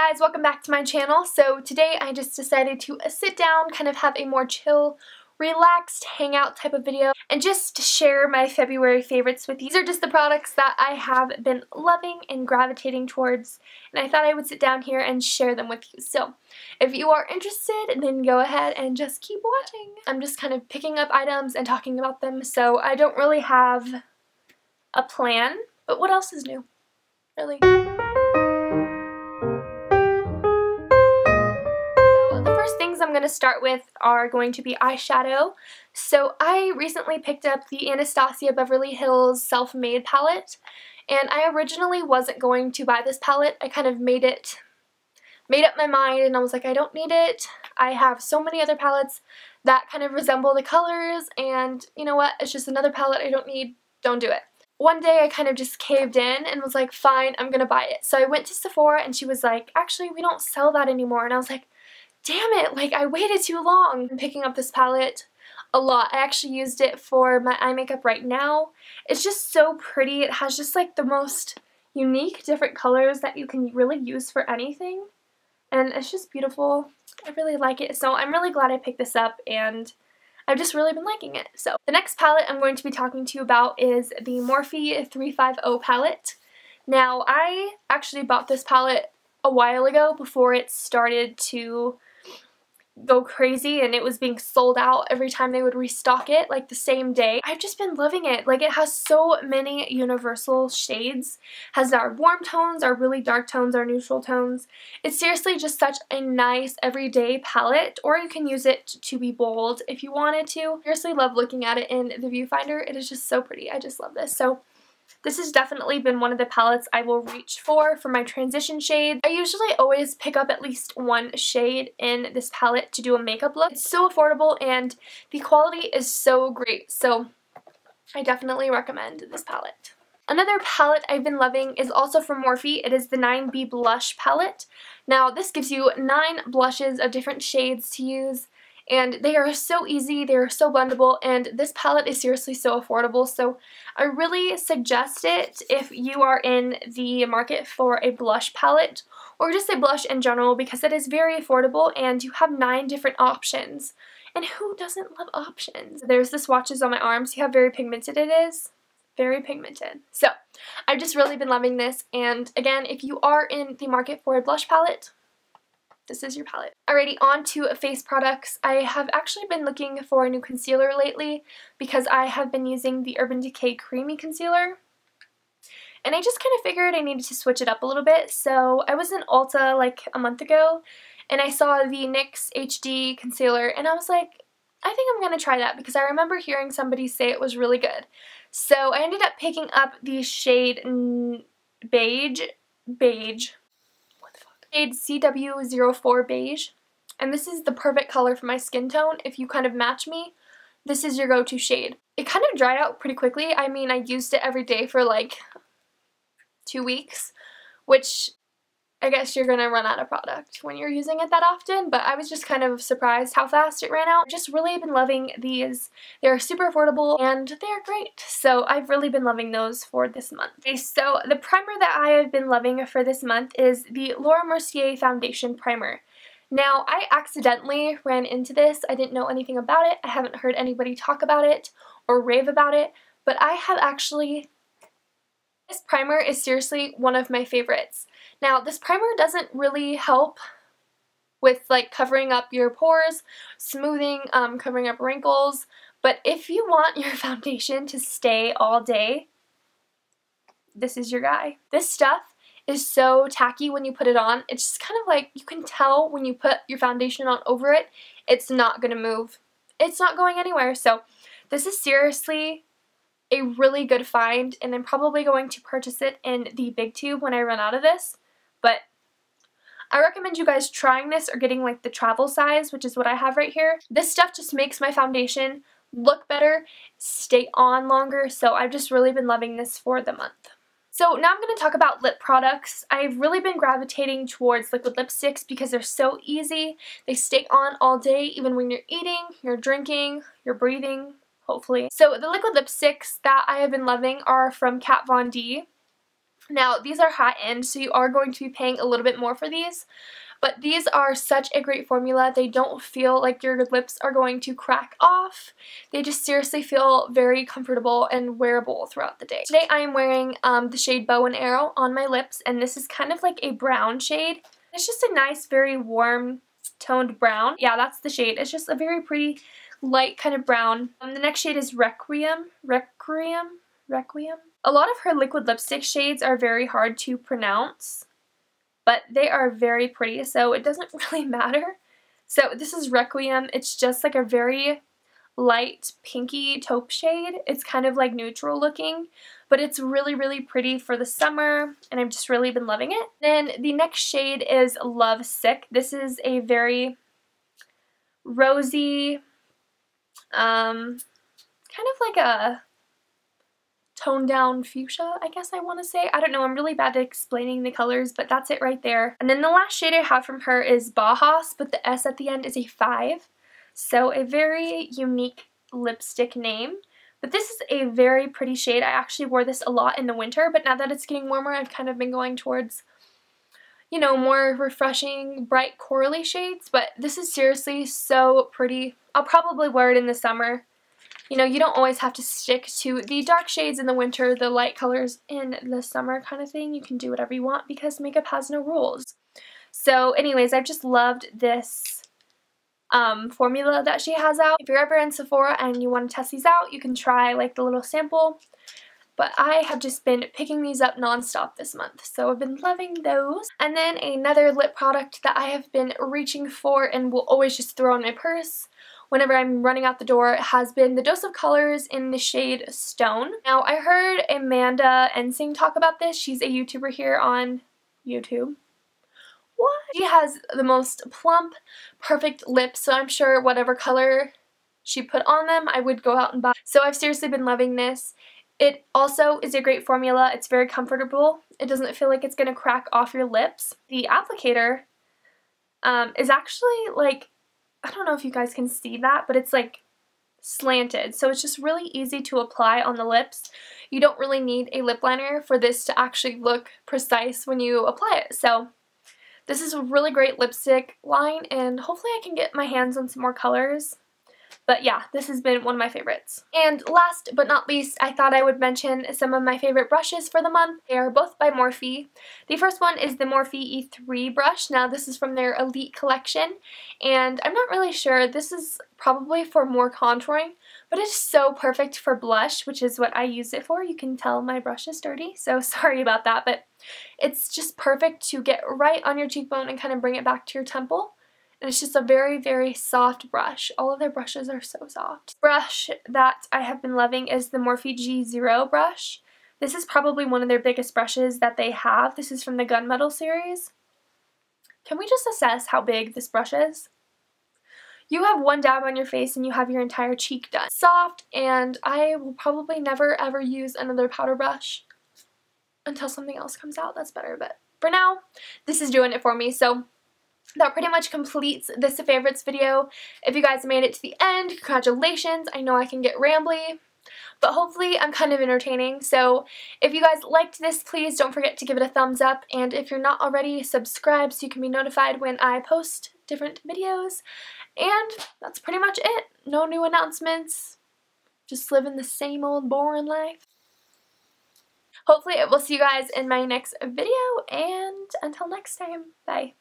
guys, welcome back to my channel. So today I just decided to sit down, kind of have a more chill, relaxed hangout type of video and just share my February favorites with you. These are just the products that I have been loving and gravitating towards, and I thought I would sit down here and share them with you. So if you are interested, then go ahead and just keep watching. I'm just kind of picking up items and talking about them, so I don't really have a plan, but what else is new? Really? Things I'm going to start with are going to be eyeshadow. So I recently picked up the Anastasia Beverly Hills Self-Made palette, and I originally wasn't going to buy this palette. I kind of made up my mind and I was like, I don't need it. I have so many other palettes that kind of resemble the colors, and you know what, it's just another palette I don't need, don't do it. One day I kind of just caved in and was like, fine, I'm gonna buy it. So I went to Sephora and she was like, actually we don't sell that anymore, and I was like, damn it, like I waited too long. I'm picking up this palette a lot. I actually used it for my eye makeup right now. It's just so pretty. It has just like the most unique different colors that you can really use for anything, and it's just beautiful. I really like it, so I'm really glad I picked this up, and I've just really been liking it. So the next palette I'm going to be talking to you about is the Morphe 350 palette. Now I actually bought this palette a while ago before it started to go crazy and it was being sold out every time they would restock it, like the same day. I've just been loving it. Like, it has so many universal shades. Has our warm tones, our really dark tones, our neutral tones. It's seriously just such a nice everyday palette, or you can use it to be bold if you wanted to. I seriously love looking at it in the viewfinder. It is just so pretty. I just love this. So this has definitely been one of the palettes I will reach for my transition shade. I usually always pick up at least one shade in this palette to do a makeup look. It's so affordable and the quality is so great, so I definitely recommend this palette. Another palette I've been loving is also from Morphe. It is the 9B Blush palette. Now this gives you 9 blushes of different shades to use, and they are so easy, they are so blendable, and this palette is seriously so affordable, so I really suggest it if you are in the market for a blush palette, or just a blush in general, because it is very affordable and you have 9 different options. And who doesn't love options? There's the swatches on my arms. See how very pigmented it is? Very pigmented. So I've just really been loving this, and again, if you are in the market for a blush palette, this is your palette. Alrighty, on to face products. I have actually been looking for a new concealer lately because I have been using the Urban Decay Creamy Concealer. And I just kind of figured I needed to switch it up a little bit. So I was in Ulta like a month ago and I saw the NYX HD Concealer and I was like, I think I'm going to try that because I remember hearing somebody say it was really good. So I ended up picking up the shade Beige. Shade CW04 Beige, and this is the perfect color for my skin tone. If you kind of match me, this is your go-to shade. It kind of dried out pretty quickly. I mean, I used it every day for like 2 weeks, which I guess you're gonna run out of product when you're using it that often, but I was just kind of surprised how fast it ran out. I've just really been loving these. They're super affordable and they're great, so I've really been loving those for this month. Okay, so the primer that I have been loving for this month is the Laura Mercier Foundation Primer. Now, I accidentally ran into this. I didn't know anything about it. I haven't heard anybody talk about it or rave about it, but I have actually... This primer is seriously one of my favorites. Now, this primer doesn't really help with like covering up your pores, smoothing, covering up wrinkles, but if you want your foundation to stay all day, this is your guy. This stuff is so tacky when you put it on. It's just kind of like, you can tell when you put your foundation on over it, it's not going to move. It's not going anywhere. So this is seriously a really good find, and I'm probably going to purchase it in the big tube when I run out of this, but I recommend you guys trying this or getting like the travel size, which is what I have right here. This stuff just makes my foundation look better, stay on longer, so I've just really been loving this for the month. So now I'm going to talk about lip products. I've really been gravitating towards liquid lipsticks because they're so easy. They stay on all day, even when you're eating, you're drinking, you're breathing, hopefully. So the liquid lipsticks that I have been loving are from Kat Von D. Now, these are high-end, so you are going to be paying a little bit more for these. But these are such a great formula. They don't feel like your lips are going to crack off. They just seriously feel very comfortable and wearable throughout the day. Today I am wearing the shade Bow and Arrow on my lips, and this is kind of like a brown shade. It's just a nice, very warm toned brown. Yeah, that's the shade. It's just a very pretty light kind of brown. The next shade is Requiem. A lot of her liquid lipstick shades are very hard to pronounce, but they are very pretty, so it doesn't really matter. So this is Requiem. It's just like a very light pinky taupe shade. It's kind of like neutral looking, but it's really, really pretty for the summer, and I've just really been loving it. Then the next shade is Love Sick. This is a very rosy, kind of like a toned down fuchsia, I guess I want to say. I don't know, I'm really bad at explaining the colors, but that's it right there. And then the last shade I have from her is Bajas, but the S at the end is a 5. So a very unique lipstick name. But this is a very pretty shade. I actually wore this a lot in the winter, but now that it's getting warmer, I've kind of been going towards, you know, more refreshing, bright corally shades. But this is seriously so pretty. I'll probably wear it in the summer. You know, you don't always have to stick to the dark shades in the winter, the light colors in the summer kind of thing. You can do whatever you want because makeup has no rules. So anyways, I've just loved this formula that she has out. If you're ever in Sephora and you want to test these out, you can try like the little sample. But I have just been picking these up nonstop this month, so I've been loving those. And then another lip product that I have been reaching for and will always just throw in my purse whenever I'm running out the door has been the Dose of Colors in the shade Stone. Now, I heard Amanda Ensing talk about this. She's a YouTuber here on YouTube. What? She has the most plump, perfect lips, so I'm sure whatever color she put on them, I would go out and buy. So I've seriously been loving this. It also is a great formula. It's very comfortable. It doesn't feel like it's going to crack off your lips. The applicator is actually like, I don't know if you guys can see that, but it's like slanted. So it's just really easy to apply on the lips. You don't really need a lip liner for this to actually look precise when you apply it. So this is a really great lipstick line, and hopefully I can get my hands on some more colors. But yeah, this has been one of my favorites. And last but not least, I thought I would mention some of my favorite brushes for the month. They are both by Morphe. The first one is the Morphe E3 brush. Now this is from their Elite collection, and I'm not really sure. This is probably for more contouring, but it's so perfect for blush, which is what I use it for. You can tell my brush is dirty, so sorry about that, but it's just perfect to get right on your cheekbone and kind of bring it back to your temple. And it's just a very, very soft brush. All of their brushes are so soft. The brush that I have been loving is the Morphe G0 brush. This is probably one of their biggest brushes that they have. This is from the Gunmetal series. Can we just assess how big this brush is? You have one dab on your face and you have your entire cheek done. Soft, and I will probably never ever use another powder brush until something else comes out that's better. But for now, this is doing it for me. So that pretty much completes this favorites video. If you guys made it to the end, congratulations. I know I can get rambly, but hopefully I'm kind of entertaining. So if you guys liked this, please don't forget to give it a thumbs up. And if you're not already, subscribe so you can be notified when I post different videos. And that's pretty much it. No new announcements. Just living the same old boring life. Hopefully I will see you guys in my next video. And until next time, bye.